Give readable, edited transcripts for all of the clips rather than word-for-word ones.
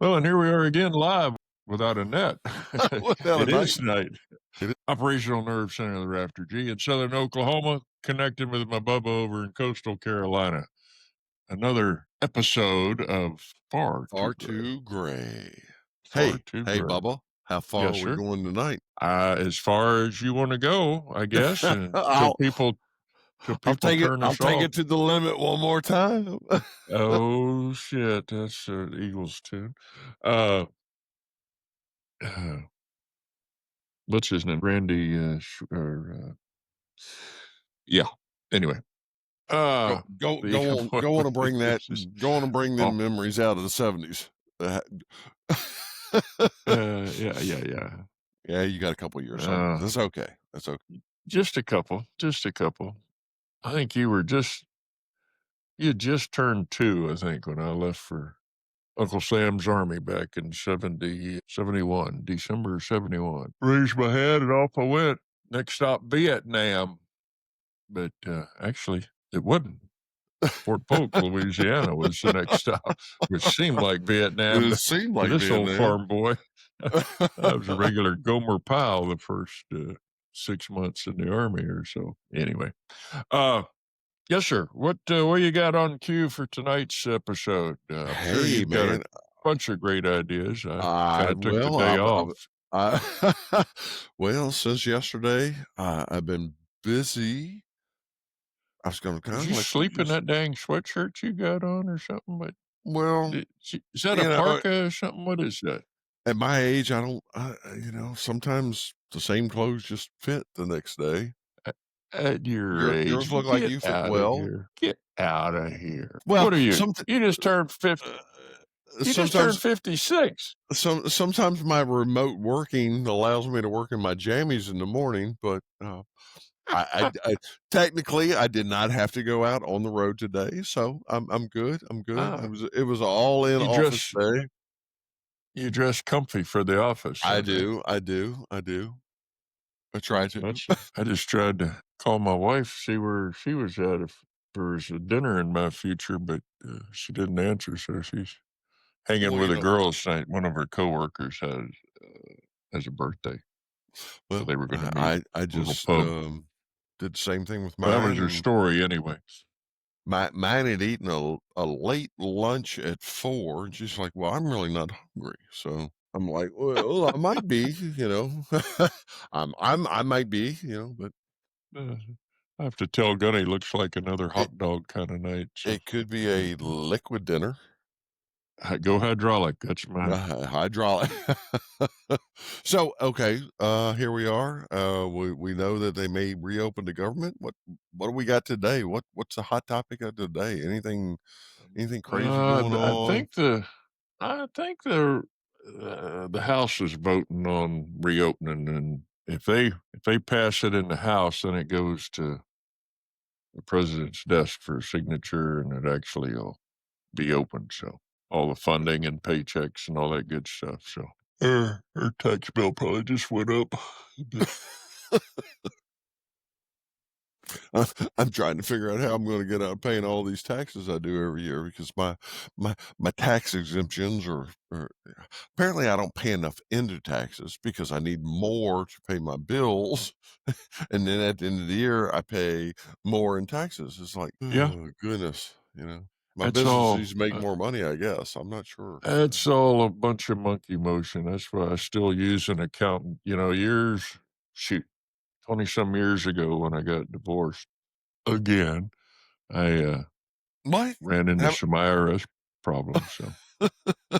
Well, and here we are again live without a net. Without a It night. is night. It is. Operational Nerve Center of the Rafter G in southern Oklahoma, connected with my Bubba over in coastal Carolina. Another episode of Far Too Far Gray. too gray. Far Hey, Too hey, Gray. Bubba. How far Yes, are we sir. going tonight? As far as you want to go, I guess, until I'll people take it. turn I'll us take off. it to the limit one more time. Oh shit, that's Eagles tune. Uh, what's his name? Randy. Yeah. Anyway, Go, go, the go on. point Go on and is bring that. just, Go on and bring oh, them memories out of the 70s. yeah. Yeah, you got a couple years on us. Uh, That's okay. That's okay. just a couple. I think you had just turned 2, I think, when I left for Uncle Sam's Army back in 71, December 71. Raised my head and off I went. Next stop, Vietnam. But actually, it wasn't. Fort Polk, Louisiana was the next stop, which seemed like Vietnam It seemed to like this old Vietnam. farm boy. I was a regular Gomer Pyle the first 6 months in the Army or so. Anyway, yes, sir. What you got on cue for tonight's episode? I'm sure Hey, you've got a man. bunch of great ideas. I kind of took the Well, day off. well, since yesterday, I've been busy. I was going to Did kind you of let you sleep in just, that dang sweatshirt you got on or something? But well, is that a you know, parka or something? What is that? at my age, I don't, sometimes the same clothes just fit the next day. At your Yours age, look like get you fit out of well. here. Get out of here. Well, What are you? You just turned 50. You just turned sometimes, 56. sometimes my remote working allows me to work in my jammies in the morning, but I technically I did not have to go out on the road today, so I'm good. I'm good. Ah, It was all in you office dress day. you dress comfy for the office, I then, eh? do. I do. I do. I try to. I just tried to call my wife, see where she was at, if there was a dinner in my future, but she didn't answer, so she's hanging Well, with a girls' night. One of her coworkers has a birthday, so well, they were going to meet I at I a little just pub. did the same thing with Well, that was mine, her and story anyway. mine had eaten a late lunch at 4, and she's like, "Well, I'm really not hungry." So I'm like, "Well, I might be, I might be, but Uh, I have to tell Gunny looks like another it hot dog kind of night. So it could be a liquid dinner, go hydraulic. That's mine. hydraulic. So, okay, here we are. We know that they may reopen the government. What do we got today? What's the hot topic of today? Anything crazy going I on? think the House is voting on reopening, and if they pass it in the House, then it goes to the president's desk for signature, and it actually will be open. So all the funding and paychecks and all that good stuff. So her tax bill probably just went up. I'm trying to figure out how I'm going to get out of paying all these taxes I do every year because my tax exemptions are apparently I don't pay enough into taxes because I need more to pay my bills, and then at the end of the year I pay more in taxes. It's like, Yeah, oh goodness, my it's business needs all. to make more money. I guess I'm not sure. It's all a bunch of monkey motion. That's why I still use an accountant. Shoot, 20 some years ago when I got divorced again, I What? ran into How, some IRS problems. So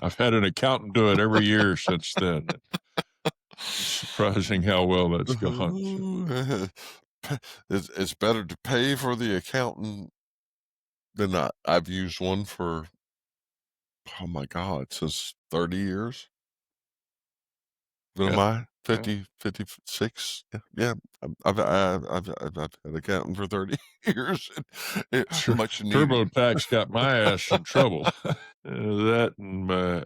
I've had an accountant do it every year since then. It's surprising how well that's gone. So, it's better to pay for the accountant than not. I've used one for, oh my god, since 30 years. What am yeah, I? yeah. 56? Yeah. I've had an accountant for 30 years. Much needed. TurboTax got my ass in trouble. That and my,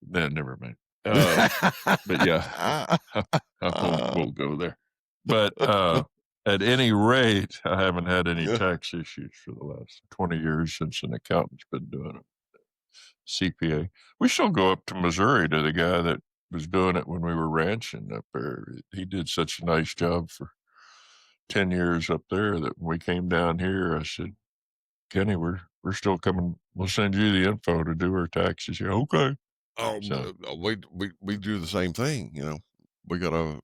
nah, never mind. But yeah, I won't go there. But at any rate, I haven't had any Yeah. tax issues for the last 20 years since an accountant's been doing it. CPA. We still go up to Missouri to the guy that was doing it when we were ranching up there. He did such a nice job for 10 years up there that when we came down here, I said, Kenny, we're still coming. We'll send you the info to do our taxes. Yeah, okay. Oh, So, we do the same thing, you know. We got a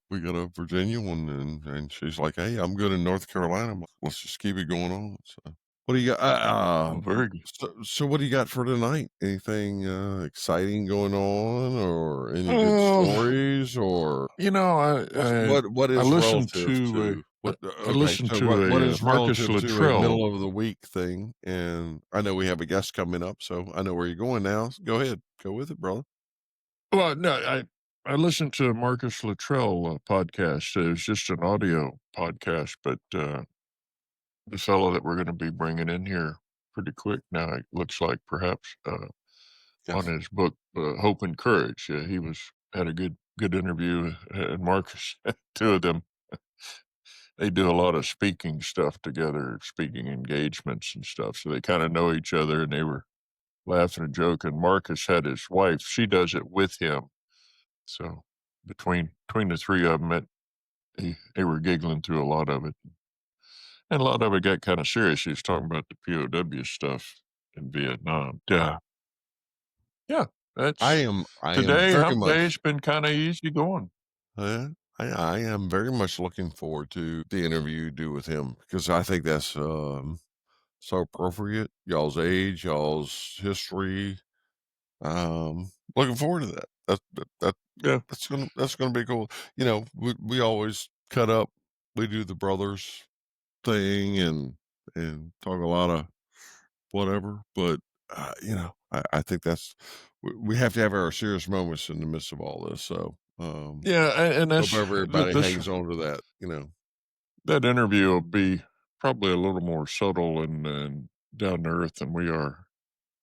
Virginia one, and she's like, "Hey, I'm good in North Carolina. Let's just keep it going on." So, what do you got? well, very good. So what do you got for tonight? Anything exciting going on, or any good Oh, stories, or you know, what I is listened relative to to what? I Okay, listened so to what a is Marcus relative to a Luttrell. middle of the week thing? And I know we have a guest coming up, so I know where you're going now. Go ahead, go with it, brother. Well, no, I listened to a Marcus Luttrell podcast. It was just an audio podcast, but the fellow that we're going to be bringing in here pretty quick now, it looks like perhaps on Yes. his book Hope and Courage. He was had a good interview, and Marcus, two of them, they do a lot of speaking stuff together, speaking engagements and stuff. So they kind of know each other, and they were laughing and joking. Marcus had his wife; she does it with him. So between the three of them, they were giggling through a lot of it, and a lot of it got kind of serious. He was talking about the POW stuff in Vietnam. Yeah, yeah. That's I am today. very Hump day's much been kind of easy going. uh, I am very much looking forward to the interview you do with him because I think that's so appropriate. Y'all's age, y'all's history. Looking forward to that. Yeah, That's gonna be cool. You know, we always cut up. We do the brothers thing and talk a lot of whatever. But you know, I think that's we have to have our serious moments in the midst of all this. So yeah, and hope that's everybody this hangs on to that. You know, that interview will be probably a little more subtle and down to earth than we are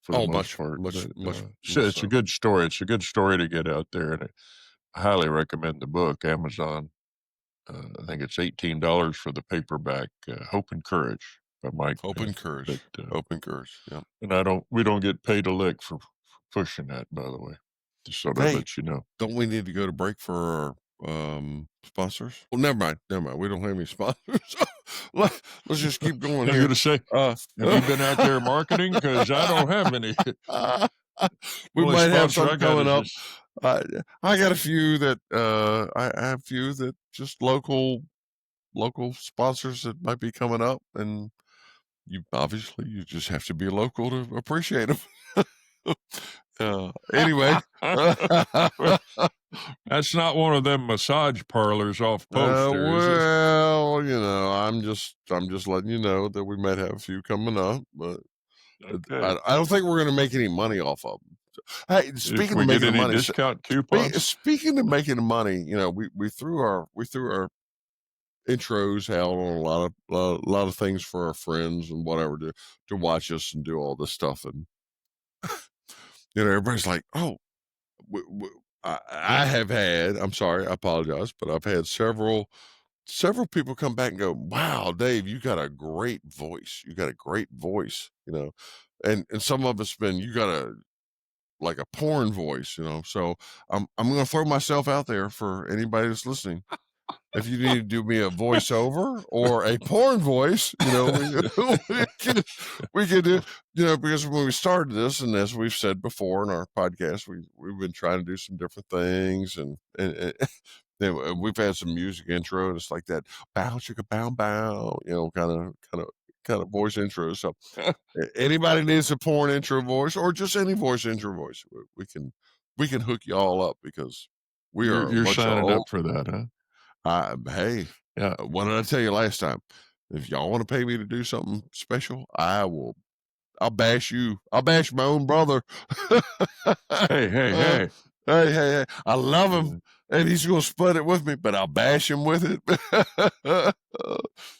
for the oh, most part. But much it's a so. good story. It's a good story to get out there, and I highly recommend the book. Amazon. I think it's $18 for the paperback. Hope and Courage by Mike Hope and Pence. But courage. Hope and courage. Yeah. and we don't get paid a lick for pushing that. By the way, just thought I'd Hey, let you know. don't we need to go to break for our sponsors? Well, never mind. Never mind. We don't have any sponsors. Let's just keep going I was here. gonna say, Uh, have you been out there marketing? Because I don't have any. we Only might have sponsor some I got coming is up. this. I got a few that I have a few that just local sponsors that might be coming up, and you just have to be local to appreciate them. Anyway, Well, that's not one of them massage parlors off post there, is it? well, you know, I'm just letting you know that we might have a few coming up, but Okay. I don't think we're going to make any money off of them. Hey, If speaking of we get making any money, discount coupons? speaking of making money, you know, we threw our intros out on a lot of things for our friends and whatever to watch us and do all this stuff, and you know, everybody's like, oh. w- w- I have had. I'm sorry. I apologize, but I've had several people come back and go, "Wow, Dave, you got a great voice. You got a great voice." You know, and some of it's been you got a like a porn voice. You know, so I'm going to throw myself out there for anybody that's listening. If you need to do me a voiceover or a porn voice, you know, we can do, you know, because when we started this, and as we've said before in our podcast, we've been trying to do some different things, and then we've had some music intro, and it's like that bow chicka bow bow, you know, kind of voice intro. So anybody needs a porn intro voice or just any voice intro voice, we can hook you all up because we are a You're bunch of signing old. up for that, huh? Hey, Yeah. what did I tell you last time? If y'all want to pay me to do something special, I will. I'll bash you. I'll bash my own brother. Hey, hey, Uh, hey. hey. I love him, Uh, and he's going to split it with me, but I'll bash him with it.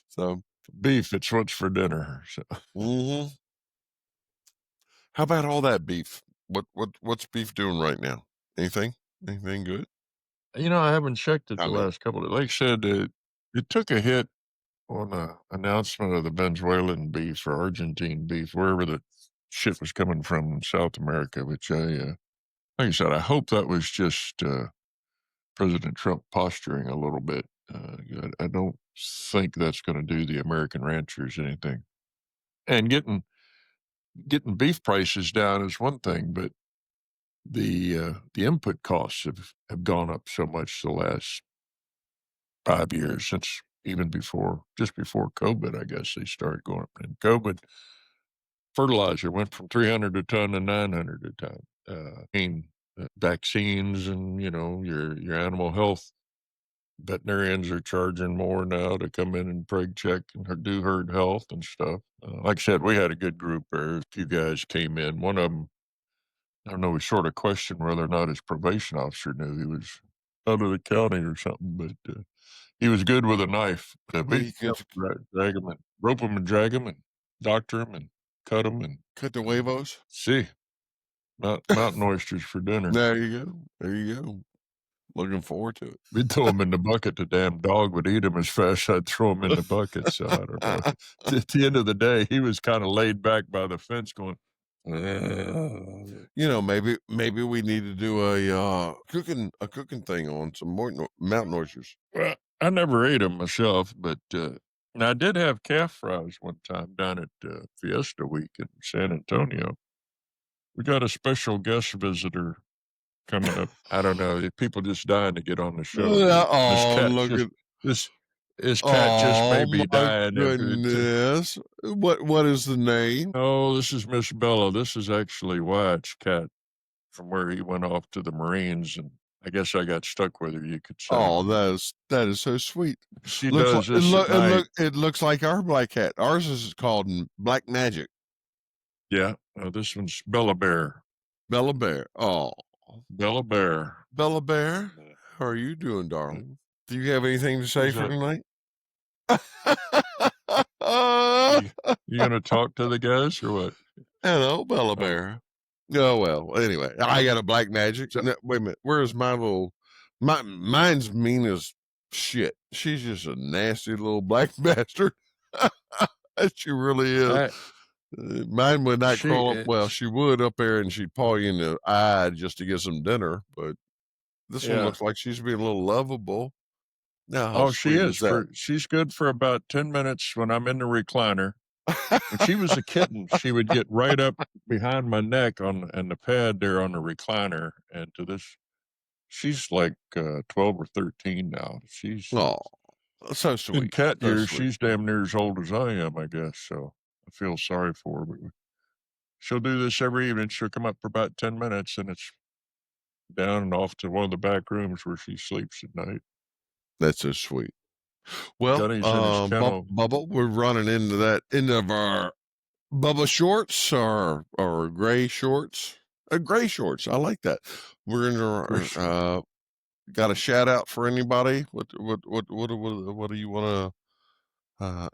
So, beef, it's what's for dinner. So, mhm. How about all that beef? What's beef doing right now? Anything? Anything good? I haven't checked it I the mean, last couple of like I said, it took a hit on the announcement of the Venezuelan beef or Argentine beef, wherever the shit was coming from South America, which like I said, I hope that was just President Trump posturing a little bit. I don't think that's going to do the American ranchers anything. And getting beef prices down is one thing, but the input costs have gone up so much the last 5 years, since even just before COVID. I guess they started going up. And COVID, fertilizer went from 300 a ton to 900 a ton. Vaccines and your animal health veterinarians are charging more now to come in and preg check and do herd health and stuff. Like I said, we had a good group there. A few guys came in. One of them, I don't know, we sort of questioned whether or not his probation officer knew he was out of the county or something, but he was good with a knife. Well, We you could drag him and rope him and drag him and doctor him and cut him and cut the huevos. see mountain oysters for dinner. There you go. There you go. Looking forward to We'd throw him in the bucket. The damn dog would eat him as fast as I'd throw him in the bucket. So I don't know. it. At the end of the day, he was kind of laid back by the fence going, Maybe we need to do a cooking thing on some more mountain oysters. well, I never ate them myself, but and I did have calf fries one time down at Fiesta Week in San Antonio. We got a special guest visitor coming up. I don't know. People just dying to get on the show. This Oh, cat look just at this this cat just may Oh be my dying every two. goodness. What is the name? Oh, this is Miss Bella. This is actually Wyatt's cat from where he went off to the Marines, and I guess I got stuck with her, you could say. Oh, that is so sweet. She Looks like does this at night. it looks like our black cat. Ours is called Black Magic. Yeah, this one's Bella Bear. Bella Bear. Oh, Bella Bear. Bella Bear. Uh, How are you doing, darling? Do you have anything to say Who's for that? tonight? You, you gonna talk to the guys or what? Hello, Bella Oh, Bear. Oh well. Anyway, I got a Black Magic. so, No, wait a minute. Where's my little? Mine's mean as shit. She's just a nasty little black bastard. She really is. I, Mine would not she, crawl up. Well, she would up there, and she'd paw you in the eye just to get some dinner. But this one yeah. looks like she's being a little lovable. Now, how Oh, she sweet is. is that? She's good for about 10 minutes when I'm in the recliner. When she was a kitten, she would get right up behind my neck and the pad there on the recliner, and she's like 12 or 13 now. She's Oh, so in sweet, cat so years. sweet. She's damn near as old as I am, I guess. So I feel sorry for her. But she'll do this every evening. She'll come up for about 10 minutes, and it's down and off to one of the back rooms where she sleeps at night. That's so sweet. Well, Gunny's in his kennel. Bubba, we're running into that end of our Bubba shorts or gray shorts. Gray shorts. I like that. We're in our got a shout out for anybody? What do you want to?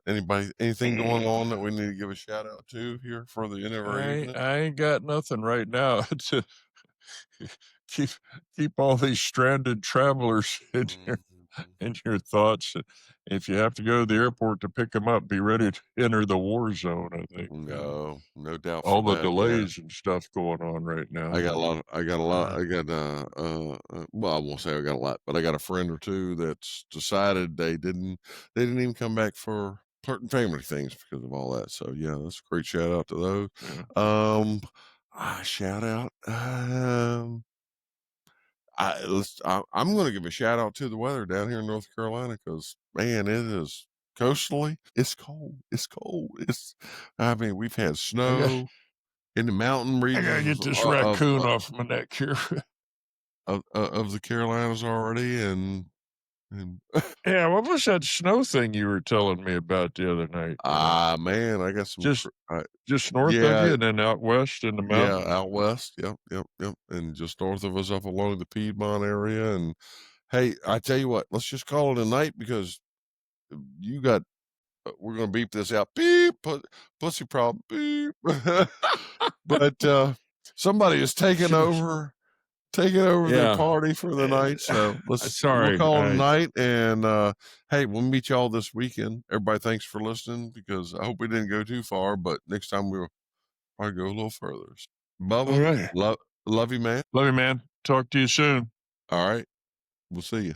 Anything going on that we need to give a shout out to here for the end of our evening? I ain't got nothing right now to keep keep all these stranded travelers in your thoughts. If you have to go to the airport to pick them up, be ready to enter the war zone. I think No doubt for all the that. Yeah. delays and stuff going on right now. I got a lot. Uh, Well, I won't say I got a lot, but I got a friend or two that's decided they didn't even come back for certain family things because of all that. So yeah, that's a great shout out to those. yeah. Shout out. I'm going to give a shout out to the weather down here in North Carolina because man, it is coastally. It's cold. It's cold. I mean, we've had I got snow in the mountain I gotta regions get this raccoon off my neck here. of the Carolinas already, and Yeah, what was that snow thing you were telling me about the other night? man, I got some. Just just north of Yeah, you, and then out west in the yeah, mountains. out west. Yep, and just north of us, up along the Piedmont area. And hey, I tell you what, let's just call it a night because you got. We're gonna beep this out. Beep, pussy problem. Beep. But somebody is taking over the Yeah. party for the night. So we'll Sorry, call it a night. And hey, we'll meet y'all this weekend. Everybody, thanks for listening because I hope we didn't go too far, but next time probably go a little further. All Bubba, right. love you, man. Love you, man. Talk to you soon. All right. We'll see you.